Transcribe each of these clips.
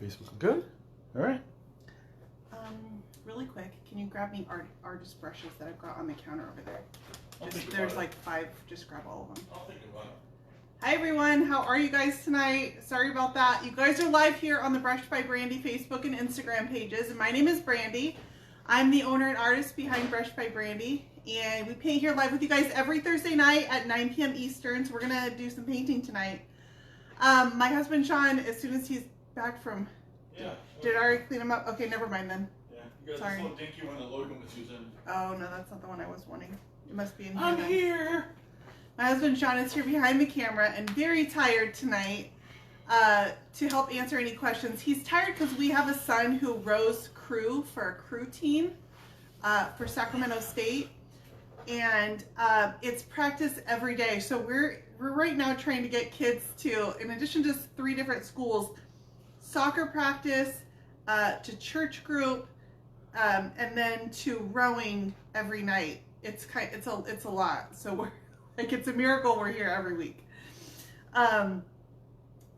Facebook. Good? All right. Really quick, can you grab me artist brushes that I've got on the counter over there? There's like 5. Just grab all of them. I'll think about it. Hi everyone, how are you guys tonight? Sorry about that. You guys are live here on the Brushed by Brandy Facebook and Instagram pages. And my name is Brandy. I'm the owner and artist behind Brushed by Brandy. And we paint here live with you guys every Thursday night at 9 p.m. Eastern. So we're going to do some painting tonight. My husband Sean, as soon as he's back from... Yeah. Did I already clean him up? Okay, never mind then. Yeah, you got Sorry. this little dinky one that Logan was using. Oh, no, that's not the one I was wanting. It must be in here. I'm then. here! My husband Sean is here behind the camera and very tired tonight to help answer any questions. He's tired because we have a son who rows crew for a crew team for Sacramento State. And it's practice every day. So we're right now trying to get kids to, in addition to 3 different schools, soccer practice, to church group, and then to rowing every night. It's a lot. So we're like, it's a miracle we're here every week.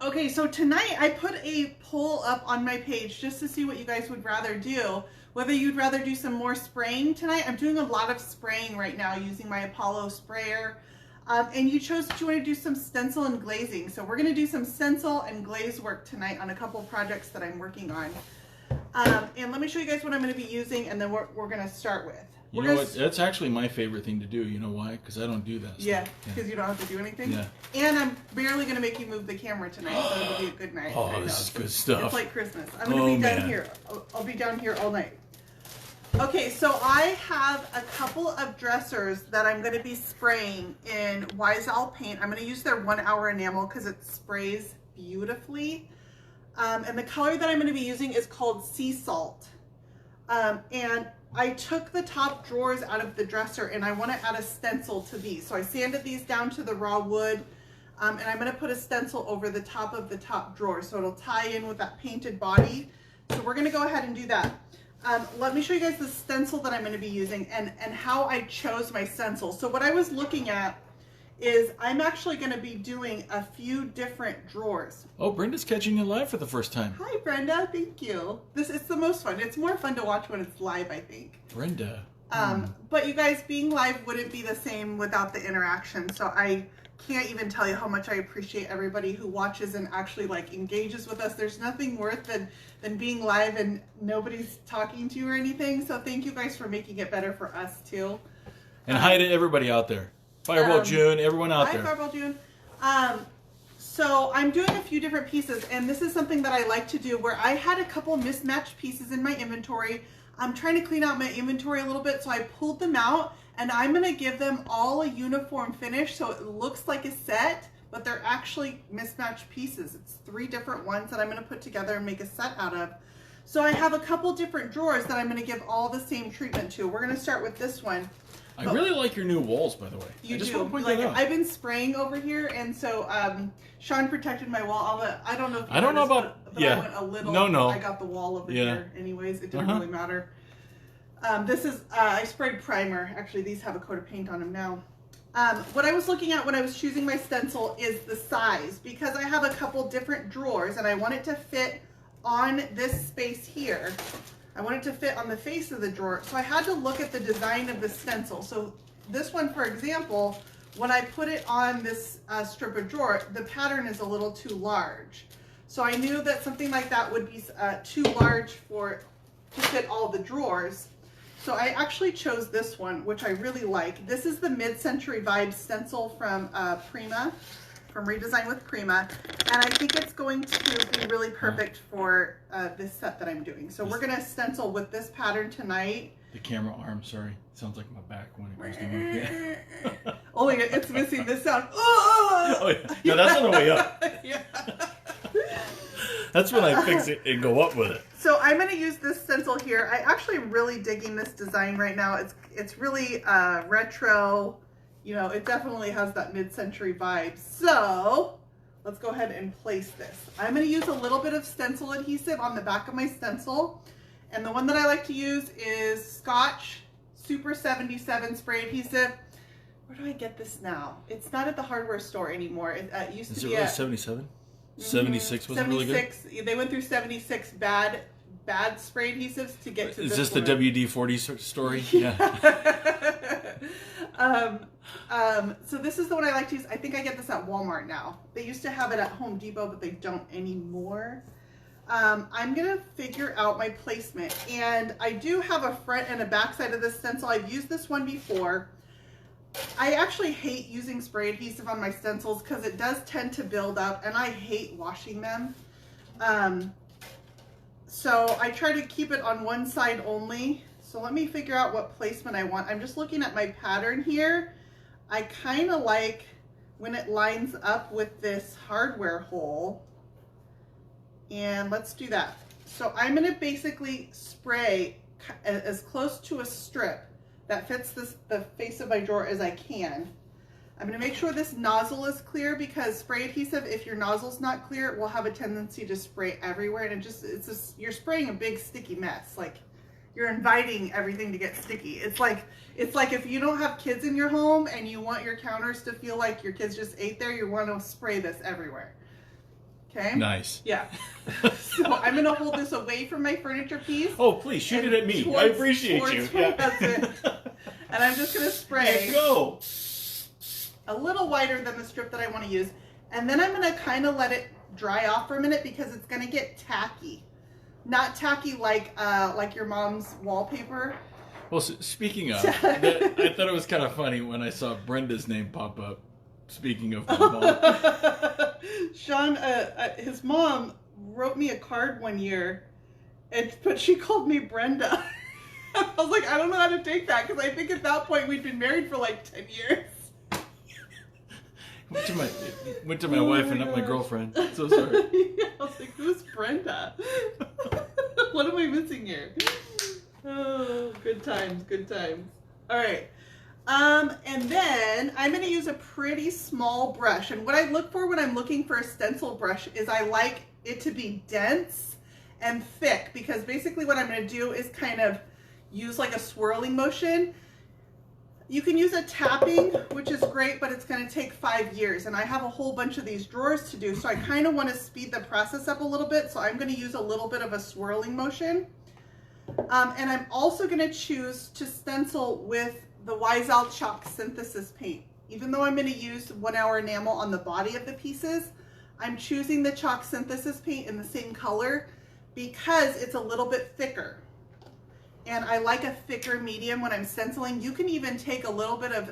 Okay, so tonight I put a poll up on my page just to see what you guys would rather do. Whether you'd rather do some more spraying tonight. I'm doing a lot of spraying right now using my Apollo sprayer. And you chose that you want to do some stencil and glazing. So we're going to do some stencil and glaze work tonight on a couple projects that I'm working on. And let me show you guys what I'm going to be using, and then we're going to start with. You know what? That's actually my favorite thing to do. You know why? Because I don't do that stuff. Yeah, because you don't have to do anything. Yeah. And I'm barely going to make you move the camera tonight, so it'll be a good night. Oh, this is good stuff. It's like Christmas. I'm going to be down here. I'll be down here all night. Okay, so I have a couple of dressers that I'm going to be spraying in Wiesel paint. I'm going to use their 1 hour enamel because it sprays beautifully. And the color that I'm going to be using is called Sea Salt. And I took the top drawers out of the dresser and I want to add a stencil to these. So I sanded these down to the raw wood, and I'm going to put a stencil over the top of the top drawer so it'll tie in with that painted body. So we're going to go ahead and do that. Let me show you guys the stencil that I'm going to be using and how I chose my stencil. So what I was looking at is I'm actually going to be doing a few different drawers. Oh, Brenda's catching you live for the first time. Hi, Brenda. Thank you. It's the most fun. It's more fun to watch when it's live, I think. Brenda. But you guys, being live wouldn't be the same without the interaction. So I can't even tell you how much I appreciate everybody who watches and actually like engages with us. There's nothing worse than being live and nobody's talking to you or anything. So thank you guys for making it better for us too. And hi to everybody out there. Fireball June, everyone out there. Hi, Fireball June. So I'm doing a few different pieces, and this is something that I like to do where I had a couple mismatched pieces in my inventory. I'm trying to clean out my inventory a little bit, so I pulled them out, and I'm going to give them all a uniform finish so it looks like a set, but they're actually mismatched pieces. It's 3 different ones that I'm going to put together and make a set out of. So I have a couple different drawers that I'm going to give all the same treatment to. We're going to start with this one. I really like your new walls, by the way. You I just do. want to point Like, that out. I've been spraying over here, and so Sean protected my wall. I don't know if you I don't know noticed, about... but yeah. I went a little. No. I got the wall over here anyways. It didn't really matter. This is, I sprayed primer. Actually, these have a coat of paint on them now. What I was looking at when I was choosing my stencil is the size, because I have a couple different drawers, and I want it to fit on this space here. I want it to fit on the face of the drawer, so I had to look at the design of the stencil. So this one, for example, when I put it on this strip of drawer, the pattern is a little too large. So I knew that something like that would be too large to fit all the drawers. So I actually chose this one, which I really like. This is the Mid-Century Vibe stencil from Prima, from Redesign with Prima. And I think it's going to be really perfect for this set that I'm doing. So we're gonna stencil with this pattern tonight. The camera arm, sorry. Sounds like my back when it goes to move. Yeah. Only it's missing this sound. Oh yeah. No, that's on the way up. Yeah. That's when I fix it and go up with it. So I'm going to use this stencil here. I actually am really digging this design right now. It's really retro. You know, it definitely has that mid-century vibe. So let's go ahead and place this. I'm going to use a little bit of stencil adhesive on the back of my stencil. And the one that I like to use is Scotch Super 77 spray adhesive. Where do I get this now? It's not at the hardware store anymore. It used to be at 77? 76 wasn't really good? 76. They went through 76 bad spray adhesives to get to Is this the one. WD-40 story? Yeah. So this is the one I like to use. I think I get this at Walmart now. They used to have it at Home Depot, but they don't anymore. I'm going to figure out my placement. And I do have a front and a back side of this stencil. I've used this one before. I actually hate using spray adhesive on my stencils because it does tend to build up and I hate washing them. So I try to keep it on one side only. So let me figure out what placement I want. I'm just looking at my pattern here. I kind of like when it lines up with this hardware hole. And let's do that. So I'm going to basically spray as close to a strip that fits the face of my drawer as I can. I'm going to make sure this nozzle is clear because spray adhesive, if your nozzle's not clear, it will have a tendency to spray everywhere, and you're spraying a big sticky mess. Like you're inviting everything to get sticky. It's like if you don't have kids in your home and you want your counters to feel like your kids just ate there, you want to spray this everywhere. Okay? Nice. Yeah. So I'm going to hold this away from my furniture piece. Oh, please shoot it at me. I appreciate you. That's it. And I'm just going to spray. Go. A little wider than the strip that I want to use. And then I'm going to kind of let it dry off for a minute because it's going to get tacky. Not tacky like your mom's wallpaper. Well, speaking of, I thought it was kind of funny when I saw Brenda's name pop up. Speaking of my mom. Sean, his mom wrote me a card one year, but she called me Brenda. I was like, I don't know how to take that because I think at that point we'd been married for like 10 years. Went to my wife and not my girlfriend. So sorry. I was like, who's Brenda? What am I missing here? Oh, good times, good times. All right. And then I'm going to use a pretty small brush. And what I look for when I'm looking for a stencil brush is I like it to be dense and thick because basically what I'm going to do is kind of use like a swirling motion. You can use a tapping, which is great, but it's going to take 5 years. And I have a whole bunch of these drawers to do. So I kind of want to speed the process up a little bit. So I'm going to use a little bit of a swirling motion. And I'm also going to choose to stencil with the Wise-Al Chalk Synthesis paint. Even though I'm going to use 1 hour enamel on the body of the pieces, I'm choosing the Chalk Synthesis paint in the same color because it's a little bit thicker. And I like a thicker medium when I'm stenciling. You can even take a little bit of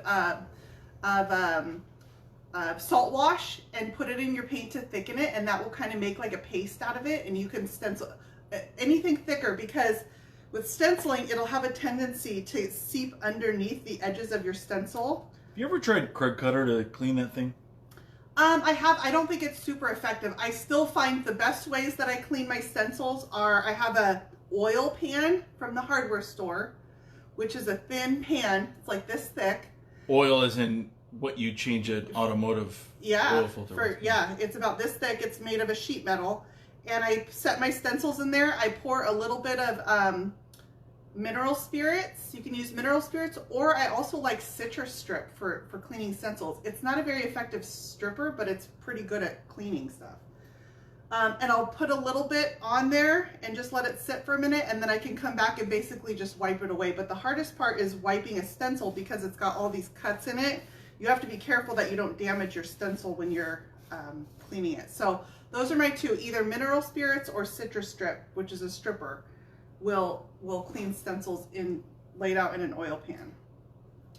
salt wash and put it in your paint to thicken it, and that will kind of make like a paste out of it, and you can stencil anything thicker because with stenciling, it'll have a tendency to seep underneath the edges of your stencil. Have you ever tried Krug Cutter to clean that thing? I have. I don't think it's super effective. I still find the best ways that I clean my stencils are I have a oil pan from the hardware store, which is a thin pan. It's like this thick. Oil as in what you change an automotive oil filter with. Yeah, it's about this thick. It's made of a sheet metal. And I set my stencils in there. I pour a little bit of mineral spirits. You can use mineral spirits, or I also like citrus strip for cleaning stencils. It's not a very effective stripper, but it's pretty good at cleaning stuff. And I'll put a little bit on there and just let it sit for a minute, and then I can come back and basically just wipe it away. But the hardest part is wiping a stencil because it's got all these cuts in it. You have to be careful that you don't damage your stencil when you're cleaning it. So those are my two, either mineral spirits or citrus strip, which is a stripper, will clean stencils laid out in an oil pan.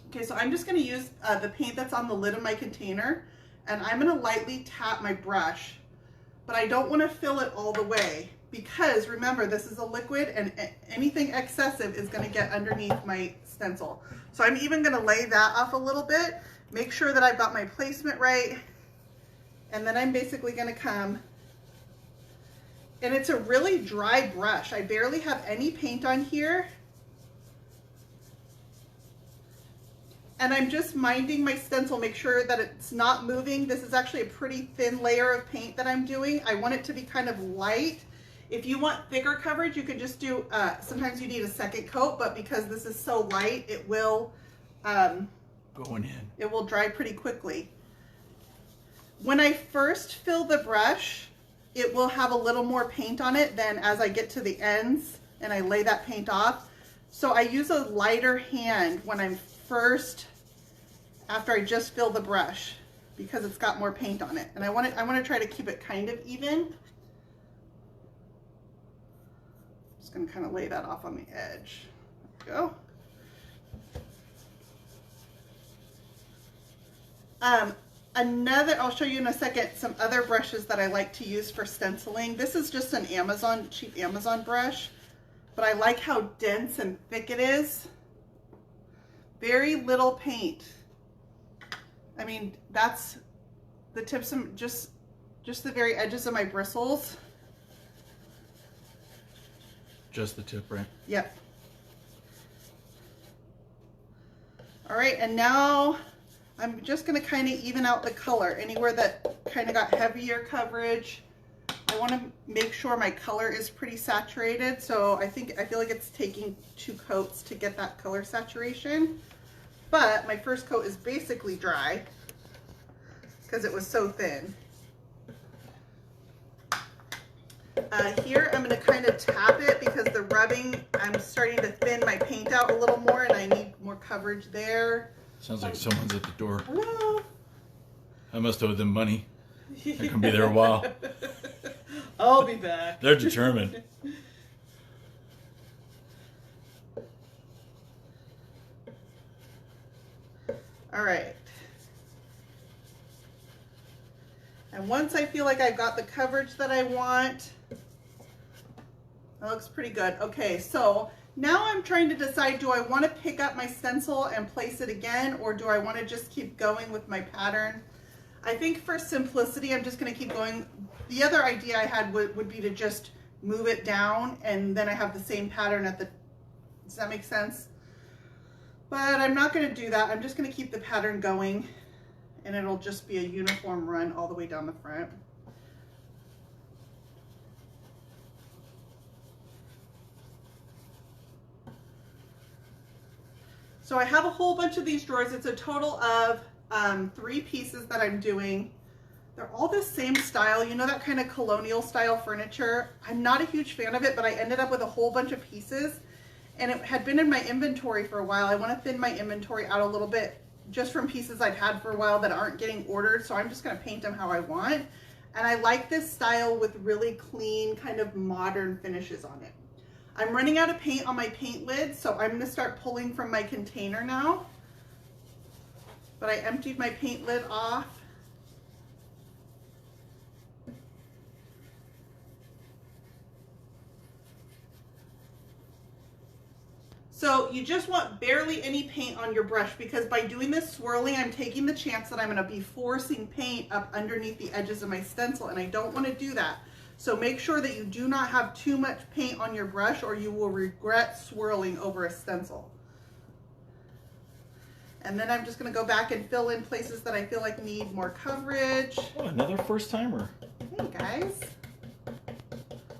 Okay, so I'm just going to use the paint that's on the lid of my container, and I'm going to lightly tap my brush, but I don't want to fill it all the way because remember, this is a liquid and anything excessive is going to get underneath my stencil. So I'm even going to lay that off a little bit, make sure that I've got my placement right, and then I'm basically going to come, and it's a really dry brush. I barely have any paint on here. And I'm just minding my stencil, make sure that it's not moving. This is actually a pretty thin layer of paint that I'm doing. I want it to be kind of light. If you want thicker coverage, you could just do, sometimes you need a second coat, but because this is so light, it will going in. It will dry pretty quickly. When I first fill the brush, it will have a little more paint on it than as I get to the ends and I lay that paint off. So I use a lighter hand when I'm first, after I just fill the brush, because it's got more paint on it. And I want to try to keep it kind of even. Just going to kind of lay that off on the edge. There we go. I'll show you in a second some other brushes that I like to use for stenciling. This is just an cheap Amazon brush, but I like how dense and thick it is. Very little paint. I mean, that's the tips of just the very edges of my bristles. Just the tip, right? Yep. All right, and now I'm just going to kind of even out the color. Anywhere that kind of got heavier coverage, I want to make sure my color is pretty saturated. So I feel like it's taking 2 coats to get that color saturation. But my first coat is basically dry because it was so thin. Here I'm going to kind of tap it because the rubbing, I'm starting to thin my paint out a little more and I need more coverage there. Sounds like someone's at the door. Hello. I must owe them money. I can be there a while. I'll be back. They're determined. All right. And once I feel like I've got the coverage that I want, that looks pretty good. Okay, so now I'm trying to decide, do I want to pick up my stencil and place it again, or do I want to just keep going with my pattern? I think for simplicity, I'm just going to keep going. The other idea I had would be to just move it down and then I have the same pattern at the, does that make sense? But I'm not going to do that. I'm just going to keep the pattern going and it'll just be a uniform run all the way down the front. So I have a whole bunch of these drawers. It's a total of 3 pieces that I'm doing. They're all the same style, you know, that kind of colonial style furniture. I'm not a huge fan of it, but I ended up with a whole bunch of pieces and it had been in my inventory for a while. I want to thin my inventory out a little bit just from pieces I've had for a while that aren't getting ordered. So I'm just going to paint them how I want. And I like this style with really clean kind of modern finishes on it. I'm running out of paint on my paint lid, so I'm going to start pulling from my container now. But I emptied my paint lid off. So you just want barely any paint on your brush because by doing this swirling, I'm taking the chance that I'm going to be forcing paint up underneath the edges of my stencil, and I don't want to do that. So make sure that you do not have too much paint on your brush or you will regret swirling over a stencil. And then I'm just going to go back and fill in places that I feel like need more coverage. Oh, another first timer. Hey guys.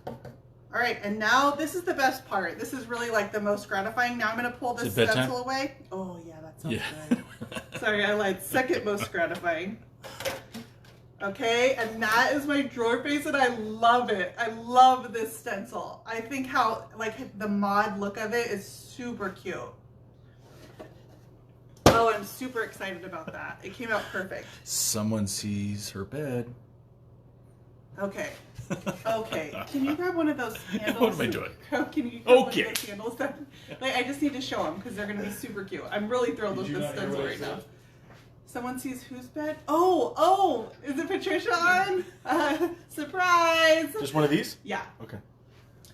All right, and now this is the best part. This is really like the most gratifying. Now I'm going to pull this stencil away. Oh yeah, that sounds good. Sorry, I lied. Second most gratifying. Okay, and that is my drawer face and I love it. I love this stencil. I think how like the mod look of it is super cute. Oh, I'm super excited about that. It came out perfect. Someone sees her bed. Okay. Okay. Can you grab one of those candles? What am I doing? Can you grab one of those candles? Like, I just need to show them because they're going to be super cute. I'm really thrilled with this stencil right now. Someone sees whose bed? Oh, is it Patricia on? Surprise! Just one of these? Yeah. Okay.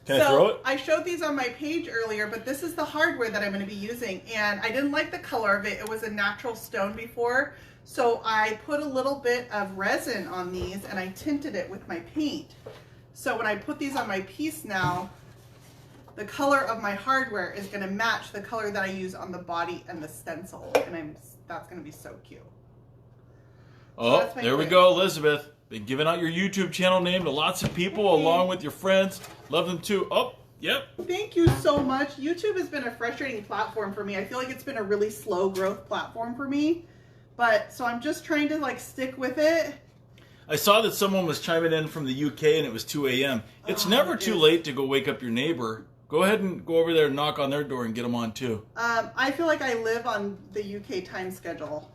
Can I throw it? I showed these on my page earlier, but this is the hardware that I'm going to be using, and I didn't like the color of it. It was a natural stone before, so I put a little bit of resin on these, and I tinted it with my paint. So when I put these on my piece now, the color of my hardware is going to match the color that I use on the body and the stencil, and that's going to be so cute. Oh, so there we go, Elizabeth. Been giving out your YouTube channel name to lots of people along with your friends. Love them too. Oh, yep. Thank you so much. YouTube has been a frustrating platform for me. I feel like it's been a really slow growth platform for me. But so I'm just trying to like stick with it. I saw that someone was chiming in from the UK and it was 2 a.m. It's never too late to go wake up your neighbor. Go ahead and go over there and knock on their door and get them on too. I feel like I live on the UK time schedule.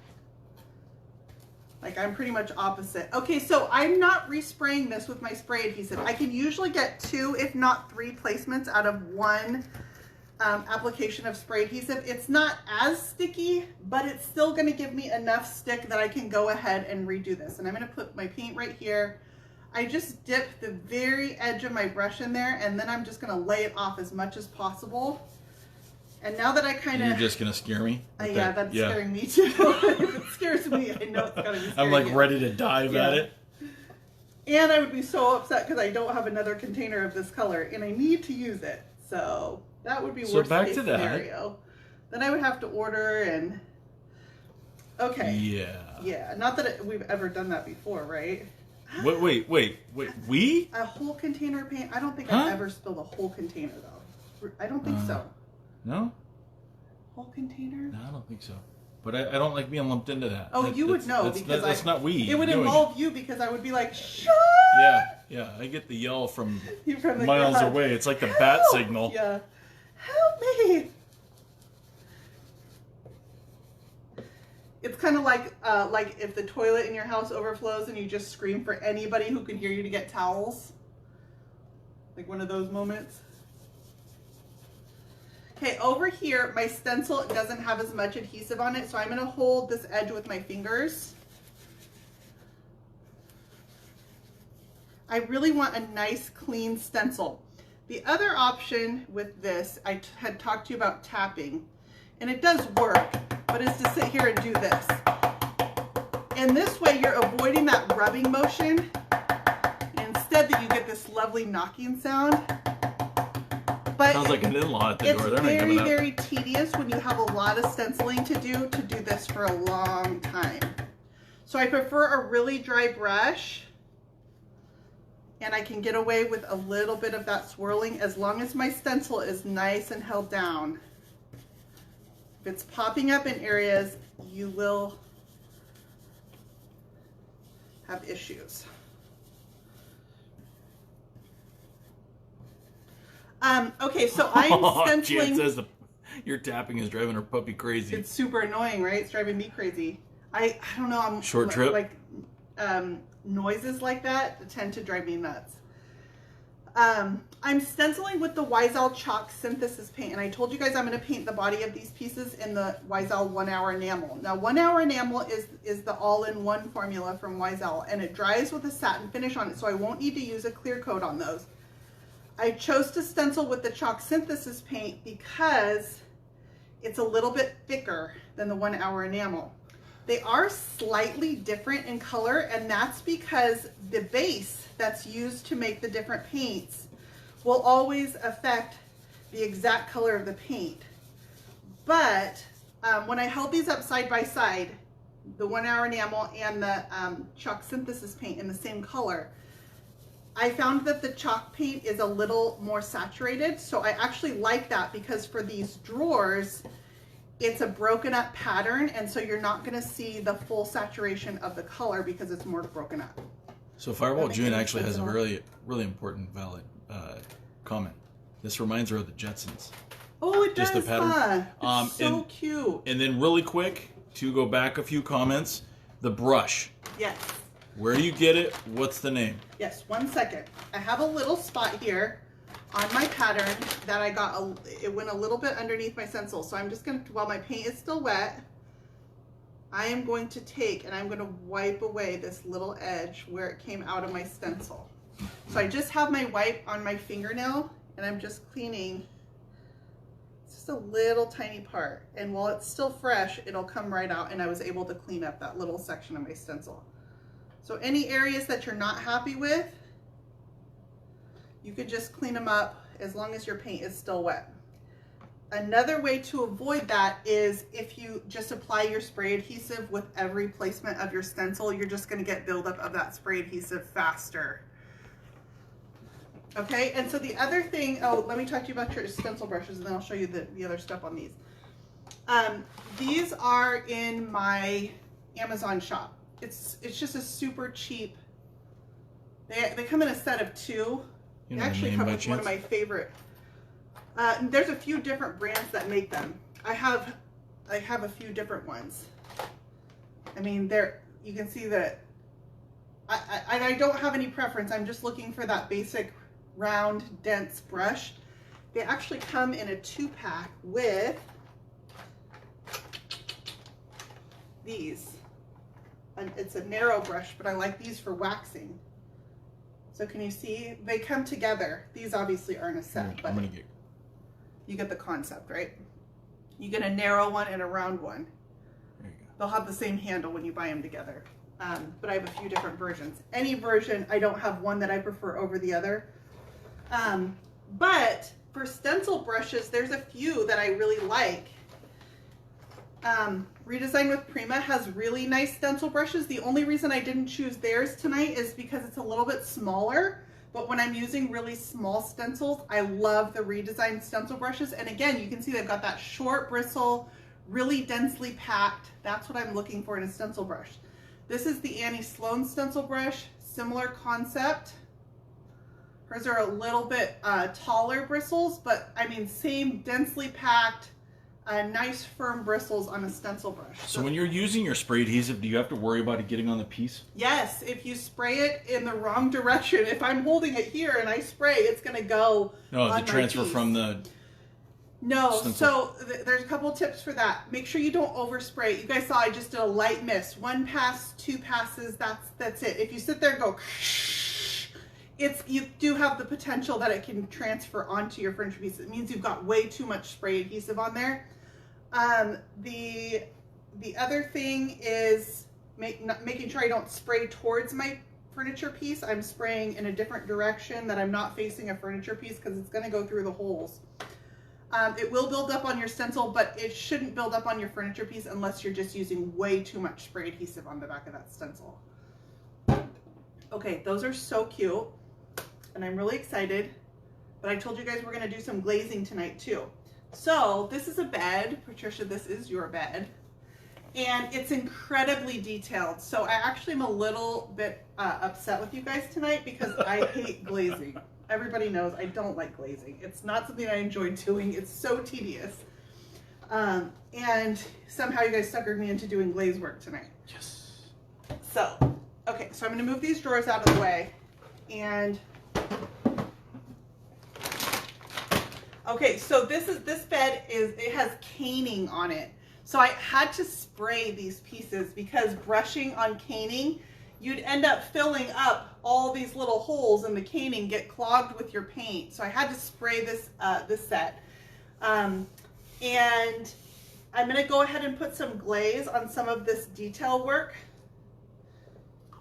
Like I'm pretty much opposite. Okay, so I'm not respraying this with my spray adhesive. I can usually get 2, if not 3 placements out of 1 application of spray adhesive. It's not as sticky, but it's still gonna give me enough stick that I can go ahead and redo this. And I'm gonna put my paint right here. I just dip the very edge of my brush in there, and then I'm just gonna lay it off as much as possible. And now that I kind of... You're just gonna scare me? Yeah, that's scaring me too. If it scares me, I know it's gotta be scary. I'm like ready to dive at it. And I would be so upset because I don't have another container of this color, and I need to use it. So that would be worst case scenario. Then I would have to order and... Okay. Yeah. Yeah, not that we've ever done that before, right? Wait, we? A whole container of paint? I don't think I've ever spilled a whole container though. I don't think so. No? Whole container? No, I don't think so. But I don't like being lumped into that. Oh, you would know because that's not we. It would involve you because I would be like, shut! Yeah. I get the yell from the miles away. It's like the bat signal. Yeah. Help me! It's kind of like if the toilet in your house overflows and you just scream for anybody who can hear you to get towels. Like one of those moments. Okay, over here, my stencil doesn't have as much adhesive on it, so I'm going to hold this edge with my fingers. I really want a nice, clean stencil. The other option with this, I had talked to you about tapping, and it does work, but it's to sit here and do this. And this way, you're avoiding that rubbing motion. Instead, that you get this lovely knocking sound. But sounds like an in-law at the door. It's very, very tedious when you have a lot of stenciling to do this for a long time. So I prefer a really dry brush, and I can get away with a little bit of that swirling as long as my stencil is nice and held down. If it's popping up in areas, you will have issues. Okay, so I'm stenciling. Jan says your tapping is driving her puppy crazy. It's super annoying, right? It's driving me crazy. I don't know. I'm short trip. Like noises like that tend to drive me nuts. I'm stenciling with the Wiesel Chalk Synthesis paint, and I told you guys I'm going to paint the body of these pieces in the Wiesel 1 Hour Enamel. Now, 1 Hour Enamel is the all-in-one formula from Wiesel, and it dries with a satin finish on it, so I won't need to use a clear coat on those. I chose to stencil with the Chalk Synthesis paint because it's a little bit thicker than the 1 Hour Enamel. They are slightly different in color, and that's because the base that's used to make the different paints will always affect the exact color of the paint. But when I held these up side by side, the 1 Hour Enamel and the Chalk Synthesis paint in the same color, I found that the chalk paint is a little more saturated, so I actually like that because for these drawers, it's a broken up pattern, and so you're not going to see the full saturation of the color because it's more broken up. So Fireball June actually has a really, really important, valid comment. This reminds her of the Jetsons. Oh, it Just does, the pattern. It's so cute. And then really quick, to go back a few comments, the brush. Yes. Where do you get it? What's the name? Yes, 1 second. I have a little spot here on my pattern that I got, it went a little bit underneath my stencil. So I'm just going to, while my paint is still wet, I am going to take and I'm going to wipe away this little edge where it came out of my stencil. So I just have my wipe on my fingernail and I'm just cleaning just a little tiny part. And while it's still fresh, it'll come right out, and I was able to clean up that little section of my stencil. So any areas that you're not happy with, you could just clean them up as long as your paint is still wet. Another way to avoid that is if you just apply your spray adhesive with every placement of your stencil, you're just going to get buildup of that spray adhesive faster. Okay, and so the other thing, oh, let me talk to you about your stencil brushes, and then I'll show you the other stuff on these. These are in my Amazon shop. It's just a super cheap They come in a set of 2. They actually come with one of my favorite. There's a few different brands that make them. I have a few different ones. I mean, you can see that I don't have any preference. I'm just looking for that basic round, dense brush. They actually come in a 2-pack with these. And it's a narrow brush, but I like these for waxing. So can you see? They come together. These obviously aren't a set, but you get the concept, right? You get a narrow one and a round one. There you go. They'll have the same handle when you buy them together. But I have a few different versions. Any version, I don't have one that I prefer over the other. But for stencil brushes, there's a few that I really like. Redesign with Prima has really nice stencil brushes. The only reason I didn't choose theirs tonight is because it's a little bit smaller. But when I'm using really small stencils, I love the Redesign stencil brushes. And again, you can see they've got that short bristle, really densely packed. That's what I'm looking for in a stencil brush. This is the Annie Sloan stencil brush, similar concept. Hers are a little bit taller bristles, but I mean, same densely packed, nice firm bristles on a stencil brush. So when you're using your spray adhesive, do you have to worry about it getting on the piece? Yes, if you spray it in the wrong direction, if I'm holding it here and I spray, it's gonna go on the transfer my piece. from the... No, stencil. so there's a couple tips for that. Make sure you don't overspray. You guys saw I just did a light mist. 1 pass, 2 passes, that's it. If you sit there and go, you do have the potential that it can transfer onto your furniture piece. It means you've got way too much spray adhesive on there. The other thing is making sure I don't spray towards my furniture piece. I'm spraying in a different direction, that I'm not facing a furniture piece, because it's going to go through the holes. It will build up on your stencil, but it shouldn't build up on your furniture piece unless you're just using way too much spray adhesive on the back of that stencil. Okay, those are so cute, and I'm really excited. But I told you guys we're going to do some glazing tonight too. So this is a bed. Patricia, this is your bed. And it's incredibly detailed. So I actually am a little bit upset with you guys tonight because I hate glazing. Everybody knows I don't like glazing. It's not something I enjoy doing. It's so tedious. And somehow you guys suckered me into doing glaze work tonight. Yes. So, okay, so I'm going to move these drawers out of the way. And okay, so this bed it has caning on it. So I had to spray these pieces because brushing on caning, you'd end up filling up all these little holes in the caning, get clogged with your paint. So I had to spray this set. And I'm going to go ahead and put some glaze on some of this detail work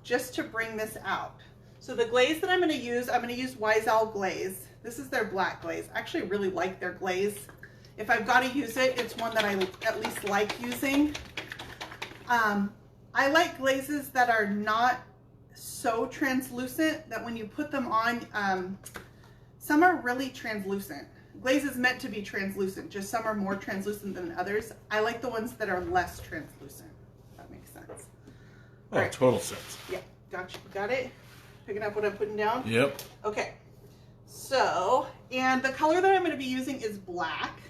just to bring this out. So the glaze that I'm going to use Wiesel glaze. This is their black glaze. I actually really like their glaze. If I've got to use it, it's one that I at least like using. I like glazes that are not so translucent that when you put them on, some are really translucent. Glaze is meant to be translucent, just some are more translucent than others. I like the ones that are less translucent, if that makes sense. Oh, right. Total sense. Yeah, gotcha. Got it? Picking up what I'm putting down? Yep. Okay. So, and the color that I'm going to be using is black.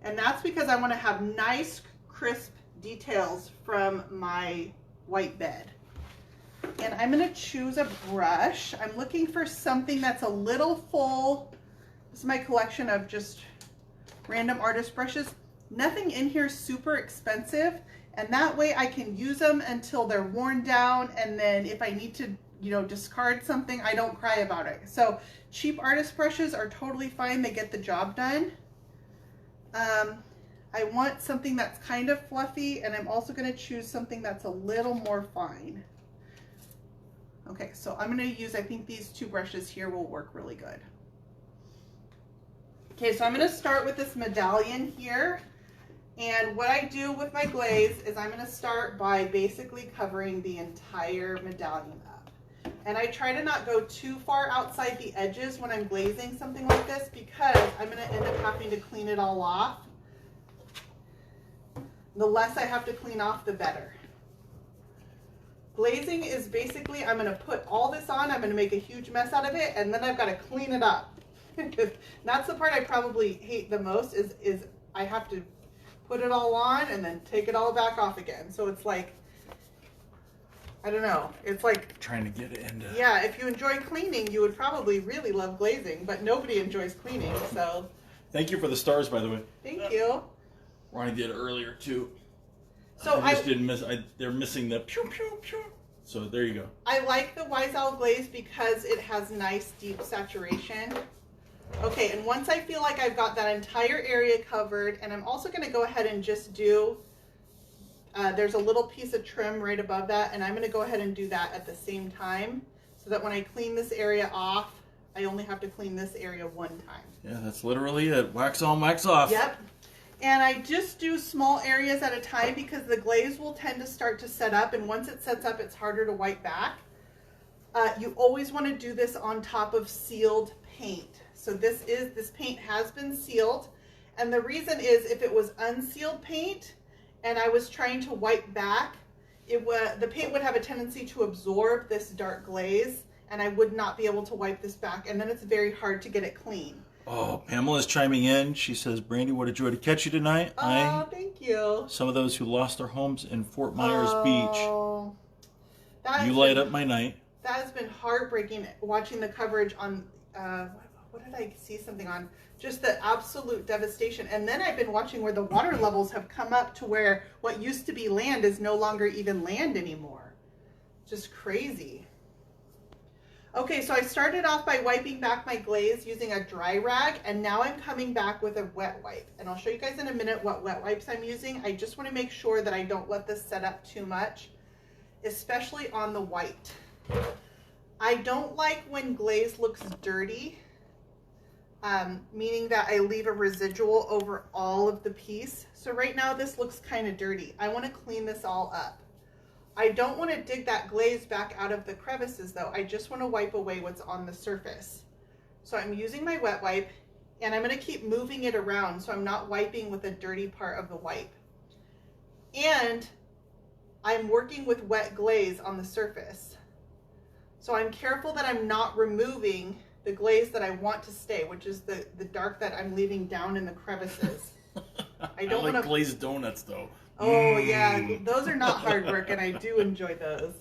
And that's because I want to have nice, crisp details from my white bed. And I'm going to choose a brush. I'm looking for something that's a little full. This is my collection of just random artist brushes. Nothing in here is super expensive. And that way I can use them until they're worn down. And then if I need to, discard something, I don't cry about it. So cheap artist brushes are totally fine. They get the job done. I want something that's kind of fluffy, and I'm also going to choose something that's a little more fine. Okay, so I'm going to use, I think these 2 brushes here will work really good. Okay, so I'm going to start with this medallion here. And what I do with my glaze is I'm going to start by basically covering the entire medallion up. And I try to not go too far outside the edges when I'm glazing something like this because I'm going to end up having to clean it all off. The less I have to clean off, the better. Glazing is basically, I'm going to put all this on, I'm going to make a huge mess out of it, and then I've got to clean it up. That's the part I probably hate the most, is I have to put it all on and then take it all back off again. So it's like, I don't know, it's like trying to get it into... Yeah, if you enjoy cleaning, you would probably really love glazing, but nobody enjoys cleaning, so... Thank you for the stars, by the way. Thank you. Ronnie did earlier, too. So I just didn't miss... they're missing the pew, pew, pew. So there you go. I like the Wise Owl glaze because it has nice deep saturation. Okay, and once I feel like I've got that entire area covered, and I'm also going to go ahead and just do, there's a little piece of trim right above that, and I'm going to go ahead and do that at the same time, so that when I clean this area off, I only have to clean this area one time. Yeah, that's literally it. Wax on, wax off. Yep. And I just do small areas at a time because the glaze will tend to start to set up, and once it sets up, it's harder to wipe back. You always want to do this on top of sealed paint. So this paint has been sealed, and the reason is if it was unsealed paint and I was trying to wipe back, the paint would have a tendency to absorb this dark glaze, and I would not be able to wipe this back, and then it's very hard to get it clean. Oh, Pamela's chiming in. She says, Brandy, what a joy to catch you tonight. Oh, thank you. Some of those who lost their homes in Fort Myers Beach. You light up my night. That has been heartbreaking watching the coverage on, what did I see something on? Just the absolute devastation. And then I've been watching where the water levels have come up to where what used to be land is no longer even land anymore. Just crazy. Okay, so I started off by wiping back my glaze using a dry rag, and now I'm coming back with a wet wipe. And I'll show you guys in a minute what wet wipes I'm using. I just want to make sure that I don't let this set up too much, especially on the white. I don't like when glaze looks dirty, meaning that I leave a residual over all of the piece. So right now this looks kind of dirty. I want to clean this all up. I don't want to dig that glaze back out of the crevices though. I just want to wipe away what's on the surface. So I'm using my wet wipe, and I'm going to keep moving it around so I'm not wiping with a dirty part of the wipe. And I'm working with wet glaze on the surface. So I'm careful that I'm not removing the glaze that I want to stay, which is the dark that I'm leaving down in the crevices. I don't want to... glazed donuts though. Oh yeah, those are not hard work, and I do enjoy those.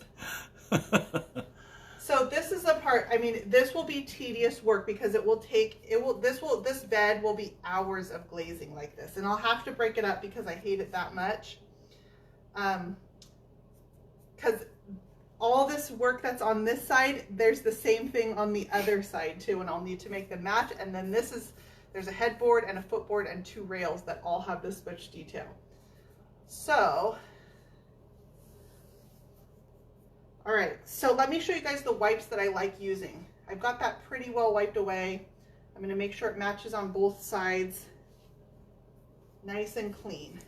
So this is the part, I mean, this will be tedious work because this bed will be hours of glazing like this, and I'll have to break it up because I hate it that much. Because all this work that's on this side, there's the same thing on the other side too, and I'll need to make them match. And then there's a headboard and a footboard and 2 rails that all have this much detail. So, all right, so let me show you guys the wipes that I like using. I've got that pretty well wiped away. I'm going to make sure it matches on both sides, nice and clean.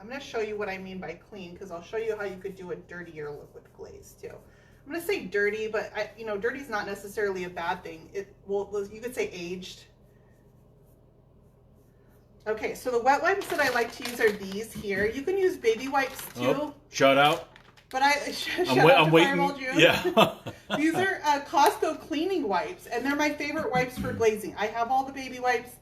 I'm going to show you what I mean by clean because I'll show you how you could do a dirtier look with glaze too. I'm going to say dirty, but dirty is not necessarily a bad thing. You could say aged. Okay, so the wet wipes that I like to use are these here. You can use baby wipes too. Oh, shout out. But I'm waiting. Yeah. These are Costco cleaning wipes, and they're my favorite wipes for glazing. I have all the baby wipes,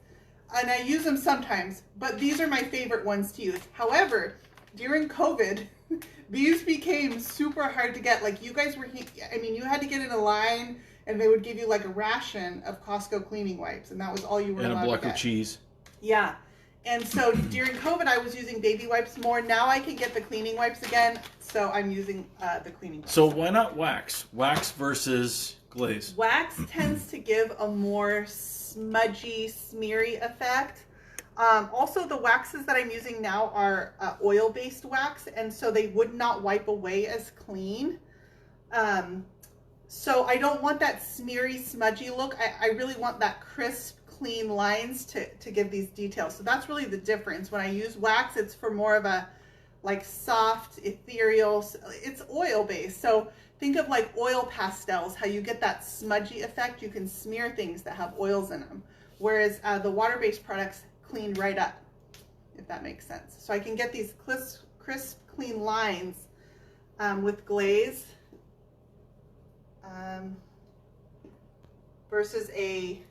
and I use them sometimes, but these are my favorite ones to use. However, during COVID, these became super hard to get. Like you guys you had to get in a line, and they would give you like a ration of Costco cleaning wipes, and that was all you were allowed to get. And a block of cheese. Yeah. And so during COVID, I was using baby wipes more. Now I can get the cleaning wipes again, so I'm using the cleaning wipes. So why not wax? Wax versus glaze. Wax tends to give a more smudgy, smeary effect. Also, the waxes that I'm using now are oil-based wax, and so they would not wipe away as clean. So I don't want that smeary, smudgy look. I really want that crisp, clean lines to give these details. So that's really the difference. When I use wax, it's for more of a like soft, ethereal, it's oil based. So think of like oil pastels, how you get that smudgy effect. You can smear things that have oils in them. Whereas the water-based products clean right up, if that makes sense. So I can get these crisp, clean lines with glaze versus a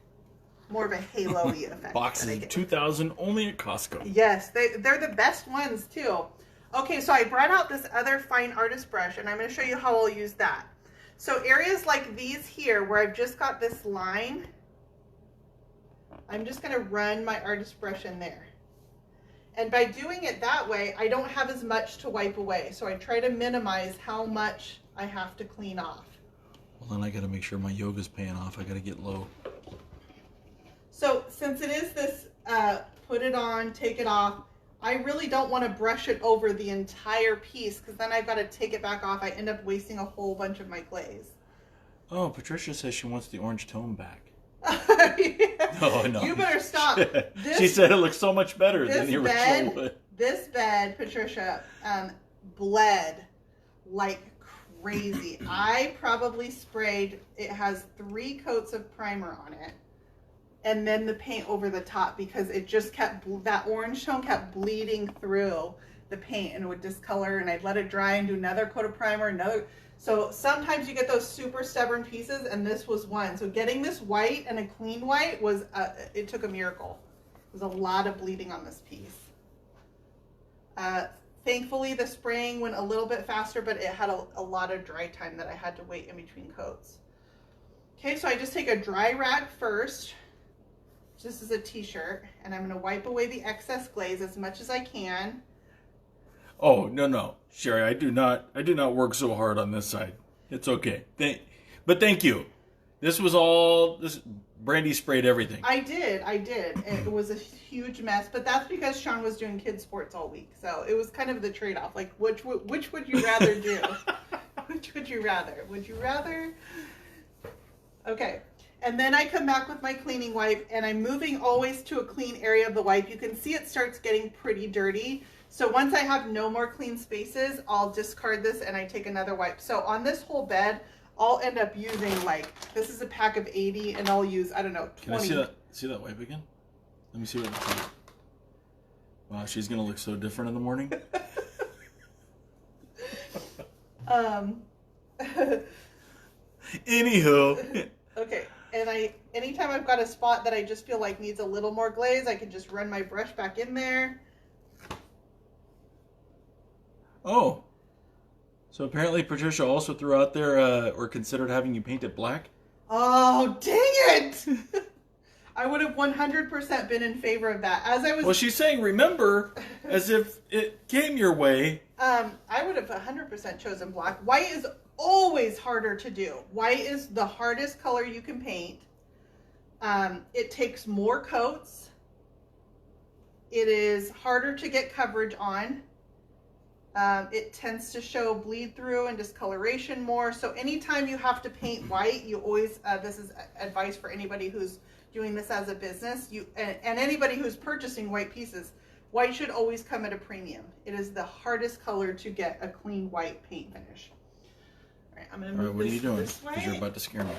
more of a halo-y effect. Boxes of 2,000 only at Costco. Yes, they're the best ones too. Okay, so I brought out this other fine artist brush, and I'm going to show you how I'll use that. So areas like these here, where I've just got this line, I'm just going to run my artist brush in there. And by doing it that way, I don't have as much to wipe away. So I try to minimize how much I have to clean off. Well, then I got to make sure my yoga's paying off. I got to get low. So since it is this put it on, take it off, I really don't want to brush it over the entire piece because then I've got to take it back off. I end up wasting a whole bunch of my glaze. Oh, Patricia says she wants the orange tone back. Yeah. Oh, no. You better stop. She said it looks so much better than the original wood. This bed, Patricia, bled like crazy. I probably sprayed, it has 3 coats of primer on it. And then the paint over the top because it just kept, that orange tone kept bleeding through the paint and it would discolor, and I'd let it dry and do another coat of primer, another. So sometimes you get those super stubborn pieces, and this was one. So getting this white and a clean white was, it took a miracle. There's a lot of bleeding on this piece. Thankfully the spraying went a little bit faster, but it had a lot of dry time that I had to wait in between coats. Okay, so I just take a dry rag first. This is a t-shirt, and I'm going to wipe away the excess glaze as much as I can. Oh, no. Sherry, I do not work so hard on this side. It's okay. But thank you. This was all, Brandy sprayed everything. I did. It was a huge mess, but that's because Sean was doing kids sports all week. So it was kind of the trade-off. Like, which would you rather do? Which would you rather? Would you rather? Okay. And then I come back with my cleaning wipe, and I'm moving always to a clean area of the wipe. You can see it starts getting pretty dirty. So once I have no more clean spaces, I'll discard this and I take another wipe. So on this whole bed, I'll end up using, like, this is a pack of 80, and I'll use, I don't know, 20. Can I see that wipe again? Let me see what it looks like. Wow, she's going to look so different in the morning. Anywho. Okay. And anytime I've got a spot that I just feel like needs a little more glaze, I can just run my brush back in there. Oh. So apparently Patricia also threw out there or considered having you paint it black? Oh, dang it! I would have 100% been in favor of that. Well, she's saying remember, as if it came your way. I would have 100% chosen black. White is always harder to do. White is the hardest color you can paint. It takes more coats. It is harder to get coverage on. It tends to show bleed through and discoloration more. So anytime you have to paint white, you always, this is advice for anybody who's doing this as a business, and anybody who's purchasing white pieces, white should always come at a premium. It is the hardest color to get a clean white paint finish. All right, I'm going to move what are you doing? this way. Because you're about to scare me.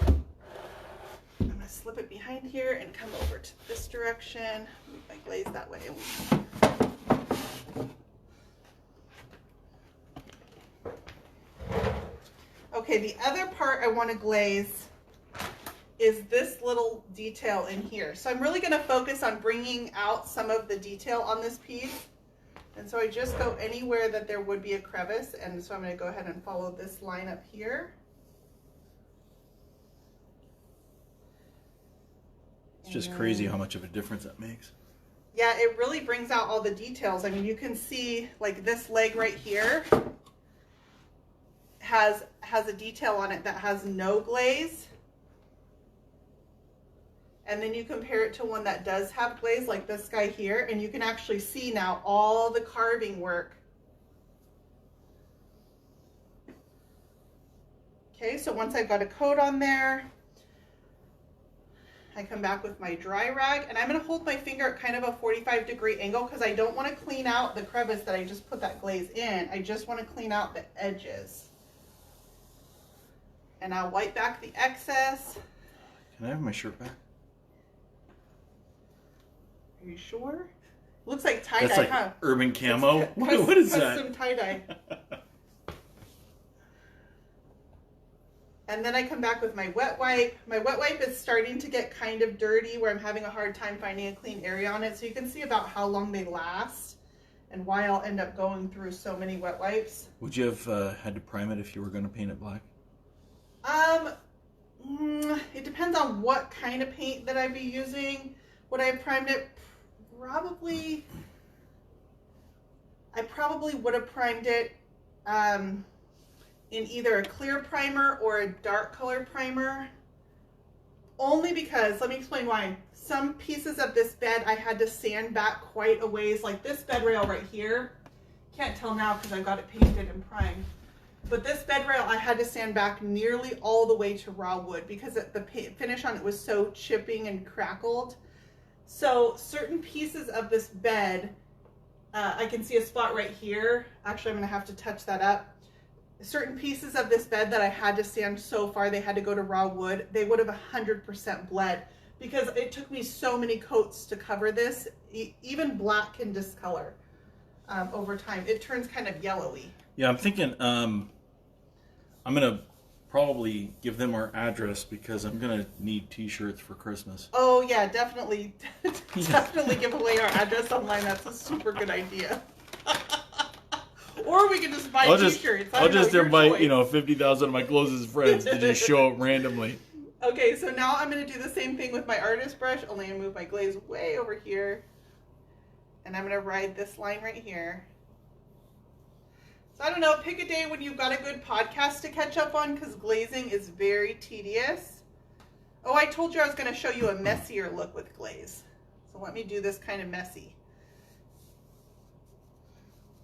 I'm going to slip it behind here and come over to this direction. Move my glaze that way. Okay, the other part I want to glaze is this little detail in here. So I'm really going to focus on bringing out some of the detail on this piece. And so I just go anywhere that there would be a crevice. And so I'm going to go ahead and follow this line up here. It's just crazy how much of a difference that makes. Yeah, it really brings out all the details. I mean, you can see like this leg right here has a detail on it that has no glaze. And then you compare it to one that does have glaze, like this guy here, and you can actually see now all the carving work. Okay, so once I've got a coat on there, I come back with my dry rag, and I'm going to hold my finger at kind of a 45-degree angle because I don't want to clean out the crevice that I just put that glaze in. I just want to clean out the edges. And I'll wipe back the excess. Can I have my shirt back? Are you sure? Looks like tie-dye, That's like huh? urban camo. What is that? Custom tie-dye. And then I come back with my wet wipe. My wet wipe is starting to get kind of dirty where I'm having a hard time finding a clean area on it. So you can see about how long they last and why I'll end up going through so many wet wipes. Would you have had to prime it if you were going to paint it black? It depends on what kind of paint that I'd be using. Would I have primed it? Probably. I probably would have primed it in either a clear primer or a dark color primer. Only because, let me explain why. Some pieces of this bed I had to sand back quite a ways, like this bed rail right here. Can't tell now because I got it painted and primed. But this bed rail I had to sand back nearly all the way to raw wood because the finish on it was so chipping and crackled. So certain pieces of this bed, I can see a spot right here. Actually, I'm going to have to touch that up. Certain pieces of this bed that I had to sand so far, they had to go to raw wood. They would have 100% bled because it took me so many coats to cover this. Even black can discolor over time. It turns kind of yellowy. Yeah, I'm thinking I'm going to probably give them our address because I'm going to need t-shirts for Christmas. Oh, yeah, definitely. Definitely give away our address online. That's a super good idea. Or we can just buy t-shirts. I'll just invite, 50,000 of my closest friends to just show up randomly. Okay, so now I'm going to do the same thing with my artist brush, only I move my glaze way over here. And I'm going to ride this line right here. So I don't know, pick a day when you've got a good podcast to catch up on because glazing is very tedious. Oh, I told you I was going to show you a messier look with glaze. So let me do this kind of messy.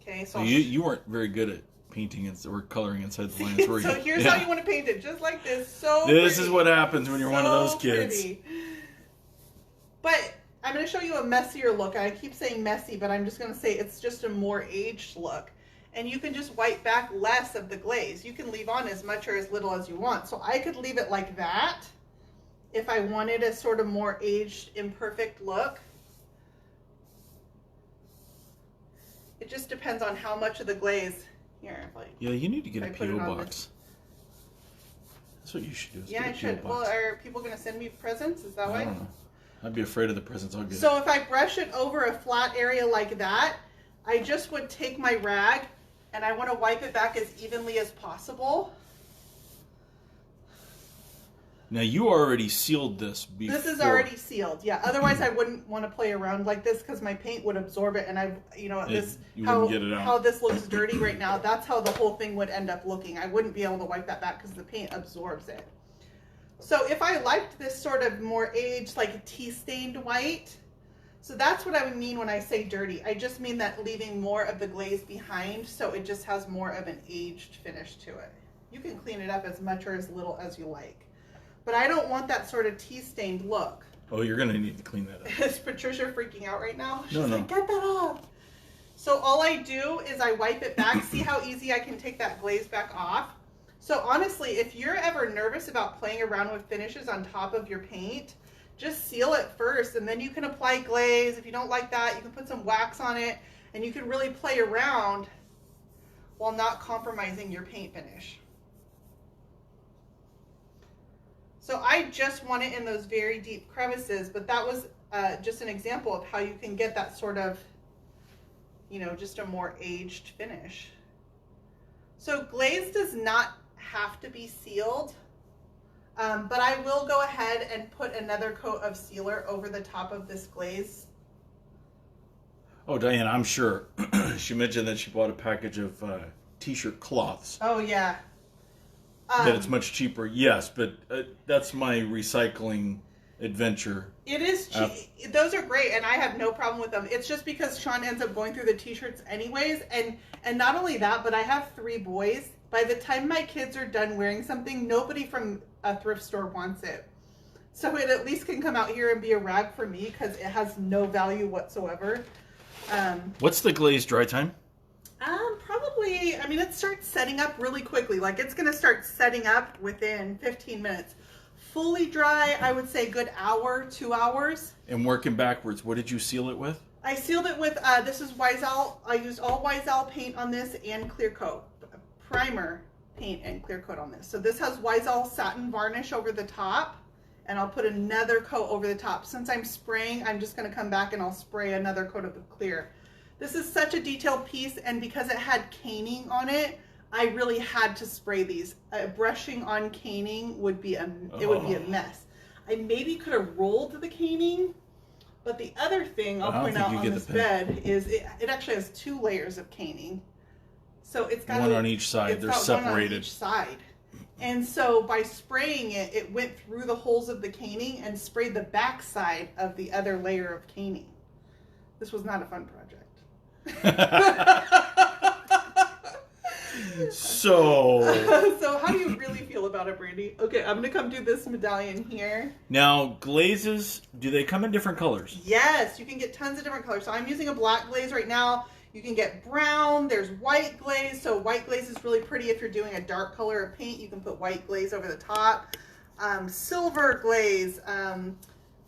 Okay, so you weren't very good at painting or coloring inside the lines, were you? So here's how you want to paint it, just like this. This is what happens when you're one of those kids. Pretty. But I'm going to show you a messier look. I keep saying messy, but I'm just going to say it's just a more aged look. And you can just wipe back less of the glaze. You can leave on as much or as little as you want. So I could leave it like that if I wanted a sort of more aged, imperfect look. It just depends on how much of the glaze. Here, yeah, you need to get a P.O. box. That's what you should do. Yeah, I should. Well, are people going to send me presents? Is that why? I don't know. I'd be afraid of the presents I'll get. So if I brush it over a flat area like that, I just would take my rag and I want to wipe it back as evenly as possible. Now you already sealed this before. This is already sealed, yeah. Otherwise, I wouldn't want to play around like this because my paint would absorb it, and how this looks dirty right now. That's how the whole thing would end up looking. I wouldn't be able to wipe that back because the paint absorbs it. So if I liked this sort of more aged, like a tea-stained white, so that's what I would mean when I say dirty. I just mean that leaving more of the glaze behind, so it just has more of an aged finish to it. You can clean it up as much or as little as you like. But I don't want that sort of tea-stained look. Oh, you're going to need to clean that up. Is Patricia freaking out right now? She's no. like, get that off. So all I do is I wipe it back. See how easy I can take that glaze back off? So honestly, if you're ever nervous about playing around with finishes on top of your paint, just seal it first, and then you can apply glaze. If you don't like that, you can put some wax on it, and you can really play around while not compromising your paint finish. So I just want it in those very deep crevices, but that was just an example of how you can get that sort of, just a more aged finish. So glaze does not have to be sealed, but I will go ahead and put another coat of sealer over the top of this glaze. Oh, Diane, I'm sure. She mentioned that she bought a package of t-shirt cloths. Oh, yeah. That it's much cheaper, yes, but that's my recycling adventure. It is cheap. Those are great, and I have no problem with them. It's just because Sean ends up going through the t-shirts anyways, and not only that, but I have 3 boys. By the time my kids are done wearing something, nobody from a thrift store wants it. So it at least can come out here and be a rag for me because it has no value whatsoever. What's the glaze dry time? Probably, it starts setting up really quickly. Like, it's going to start setting up within 15 minutes. Fully dry, I would say good hour, 2 hours. And working backwards, what did you seal it with? I sealed it with, this is Wise Owl. I used all Wise Owl paint on this and clear coat. Primer, paint and clear coat on this. So this has Weisel satin varnish over the top, and I'll put another coat over the top. Since I'm spraying, I'm just going to come back and I'll spray another coat of the clear. This is such a detailed piece, and because it had caning on it, I really had to spray these. Brushing on caning would be a mess. I maybe could have rolled the caning, but the other thing I'll point out on this bed is it actually has 2 layers of caning. So it's got one on each side. They're separated. On each side. And so by spraying it, it went through the holes of the caning and sprayed the back side of the other layer of caning. This was not a fun project. So how do you really feel about it, Brandy? Okay, I'm gonna come do this medallion here. Now, glazes, do they come in different colors? Yes, you can get tons of different colors. So I'm using a black glaze right now. You can get brown, there's white glaze. So white glaze is really pretty if you're doing a dark color of paint. You can put white glaze over the top. Silver glaze,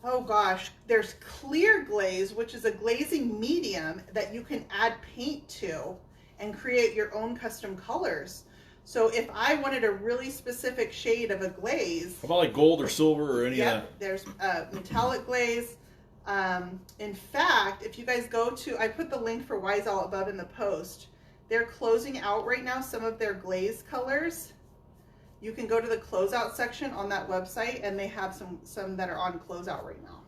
oh gosh, there's clear glaze, which is a glazing medium that you can add paint to and create your own custom colors. So if I wanted a really specific shade of a glaze. How about like gold or silver or any of that? There's metallic glaze. In fact, if you guys go to, I put the link for Weisel above in the post. They're closing out right now some of their glaze colors. You can go to the closeout section on that website, and they have some that are on closeout right now.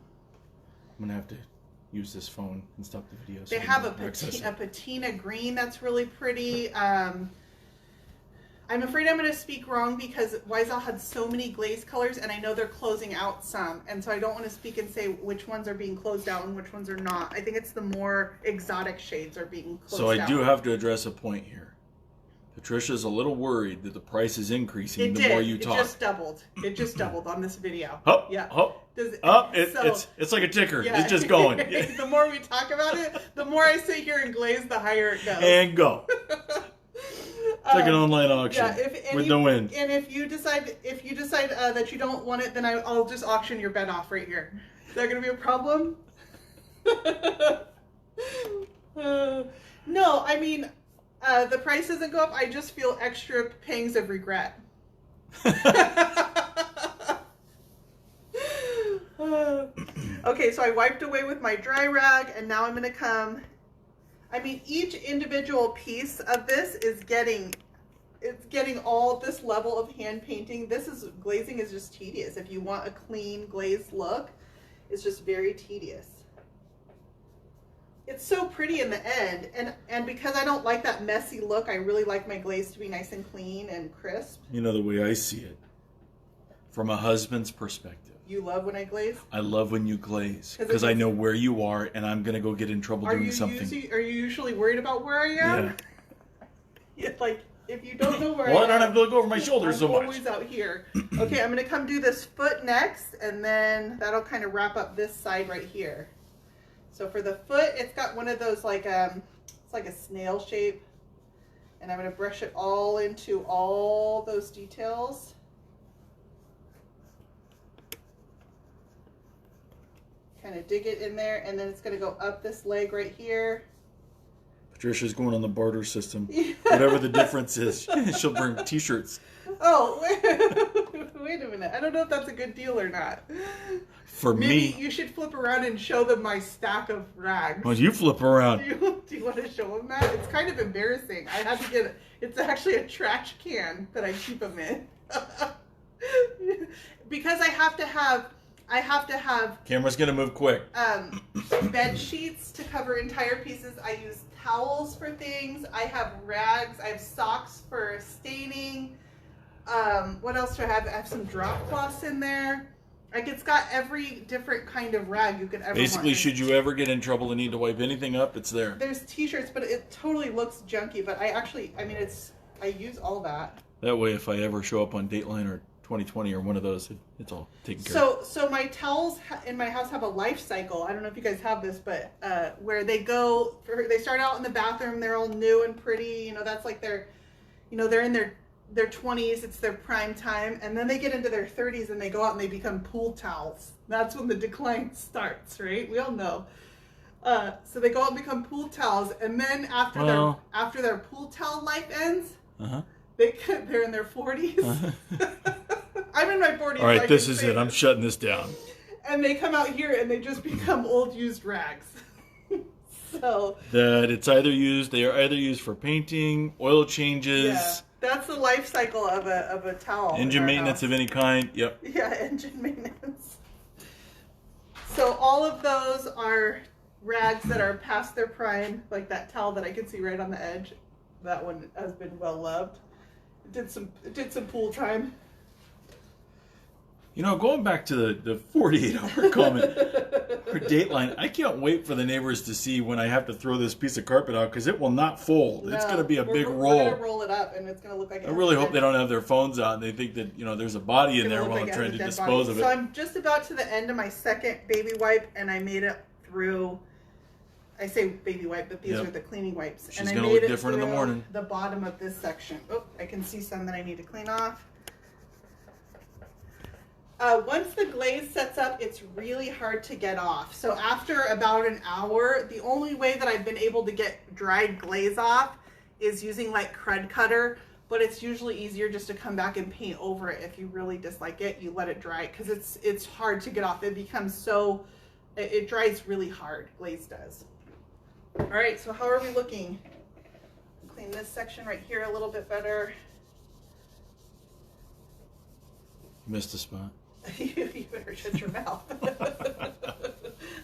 I'm gonna have to use this phone and stop the video. They have a patina green that's really pretty. I'm afraid I'm going to speak wrong because Weisel had so many glaze colors, and I know they're closing out some, and so I don't want to speak and say which ones are being closed out and which ones are not. I think it's the more exotic shades are being closed out. So I do have to address a point here. Patricia's a little worried that the price is increasing the more you talk. It just doubled. It just doubled on this video. Oh, yeah. Oh, it's like a ticker. Yeah. It's just going. The more we talk about it, the more I sit here and glaze, the higher it goes. And go. It's like an online auction with no end. And if you decide that you don't want it, then I'll just auction your bed off right here. Is that going to be a problem? No, I mean, the price doesn't go up. I just feel extra pangs of regret. Okay, so I wiped away with my dry rag, and now I'm going to come. I mean, each individual piece of this is getting all this level of hand painting. Glazing is just tedious. If you want a clean glazed look, it's just very tedious. It's so pretty in the end, and because I don't like that messy look, I really like my glaze to be nice and clean and crisp. You know, the way I see it, from a husband's perspective. You love when I glaze? I love when you glaze because I know where you are, and I'm going to go get in trouble doing something. Are you usually worried about where I am? Yeah. Like, if you don't know where I am. Well, I don't have to look over my shoulder so much. I'm always out here. Okay, I'm going to come do this foot next, and then that'll kind of wrap up this side right here. So for the foot, it's got one of those like, it's like a snail shape. And I'm going to brush it all into all those details. Kind of dig it in there, and then it's going to go up this leg right here. Patricia's going on the barter system. Whatever the difference is, she'll bring t-shirts. Oh, wait a minute. I don't know if that's a good deal or not. For Maybe me, you should flip around and show them my stack of rags. Well, you flip around. Do you want to show them that? It's kind of embarrassing. I had to get it's actually a trash can that I keep them in. Because I have to have Camera's gonna move quick. Bed sheets to cover entire pieces. I use towels for things. I have rags. I have socks for staining. What else do I have? I have some drop cloths in there. Like, it's got every different kind of rag you could ever Basically, want. should you ever get in trouble and need to wipe anything up, it's there. There's t-shirts, but it totally looks junky. But I use all that. That way, if I ever show up on Dateline or 2020 or one of those, it's all taken care of. So my towels in my house have a life cycle. I don't know if you guys have this, but where they start out in the bathroom, they're all new and pretty. You know, that's like they're in their 20s, it's their prime time, and then they get into their 30s and they go out and they become pool towels. That's when the decline starts, right? We all know. So they go out and become pool towels, and then after their pool towel life ends, They're in their 40s. I'm in my 40s. All right, this is it. I'm shutting this down. And they come out here and they just become old used rags. So that it's either used, they are either used for painting, oil changes. Yeah, that's the life cycle of a towel. Engine maintenance of any kind. Yep. Yeah, engine maintenance. So all of those are rags that are past their prime, like that towel that I can see right on the edge. That one has been well loved. It did some pool time. You know, going back to the 48-hour comment or dateline, I can't wait for the neighbors to see when I have to throw this piece of carpet out because it will not fold. No, it's going to be a big roll. We're going to roll it up and it's going to look like. I really hope they don't have their phones out and they think that there's a body in there while I'm trying to dispose of it. So I'm just about to the end of my second baby wipe and I made it through. I say baby wipe, but these are the cleaning wipes. She's going to look different in the morning. The bottom of this section. Oh, I can see some that I need to clean off. Once the glaze sets up, it's really hard to get off. So after about an hour, the only way that I've been able to get dried glaze off is using like Crud Cutter, but it's usually easier just to come back and paint over it. If you really dislike it, you let it dry because it's hard to get off. It becomes so, it dries really hard, glaze does. All right, so how are we looking? Clean this section right here a little bit better. Missed a spot. You better shut your mouth.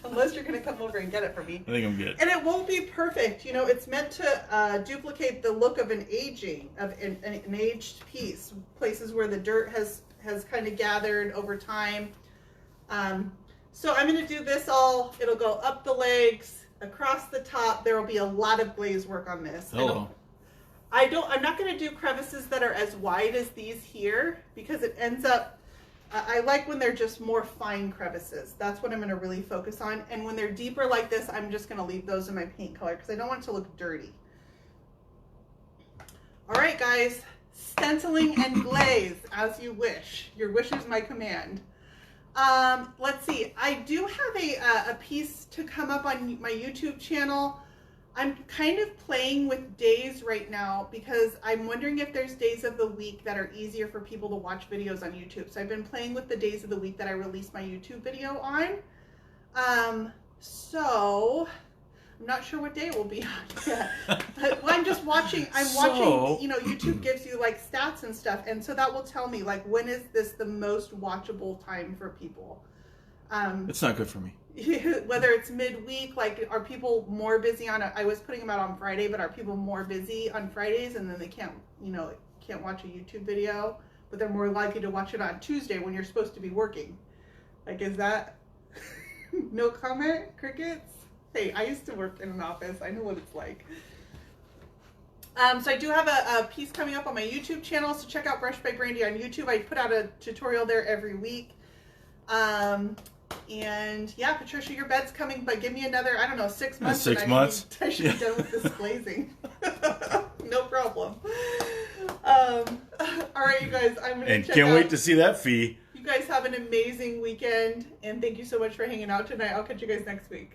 Unless you're going to come over and get it for me. I think I'm good. And it won't be perfect. You know, it's meant to duplicate the look of an aged piece. Places where the dirt has kind of gathered over time. So I'm going to do this all. It'll go up the legs, across the top. There will be a lot of glaze work on this. Hello. I'm not going to do crevices that are as wide as these here because it ends up. I like when they're just more fine crevices. That's what I'm going to really focus on. And when they're deeper like this, I'm just going to leave those in my paint color because I don't want it to look dirty. All right, guys. Stenciling and glaze as you wish. Your wish is my command. Let's see. I do have a piece to come up on my YouTube channel. I'm kind of playing with days right now because I'm wondering if there's days of the week that are easier for people to watch videos on YouTube. So I've been playing with the days of the week that I release my YouTube video on. So I'm not sure what day it will be on yet. But I'm just watching. Watching, you know, YouTube gives you like stats and stuff. And so that will tell me like, when is this the most watchable time for people? It's not good for me. Whether it's midweek, like are people more busy on I was putting them out on Friday, but are people more busy on Fridays and then they can't watch a YouTube video, but they're more likely to watch it on Tuesday when you're supposed to be working? Like, is that no comment? Crickets? Hey, I used to work in an office. I know what it's like. So I do have a piece coming up on my YouTube channel, so check out Brush by Brandy on YouTube. I put out a tutorial there every week. And yeah, Patricia, your bed's coming, but give me another, I don't know, 6 months. 6 months? I should be done with this glazing. No problem. All right, you guys, I'm going to check out. Can't wait to see that fee. You guys have an amazing weekend, and thank you so much for hanging out tonight. I'll catch you guys next week.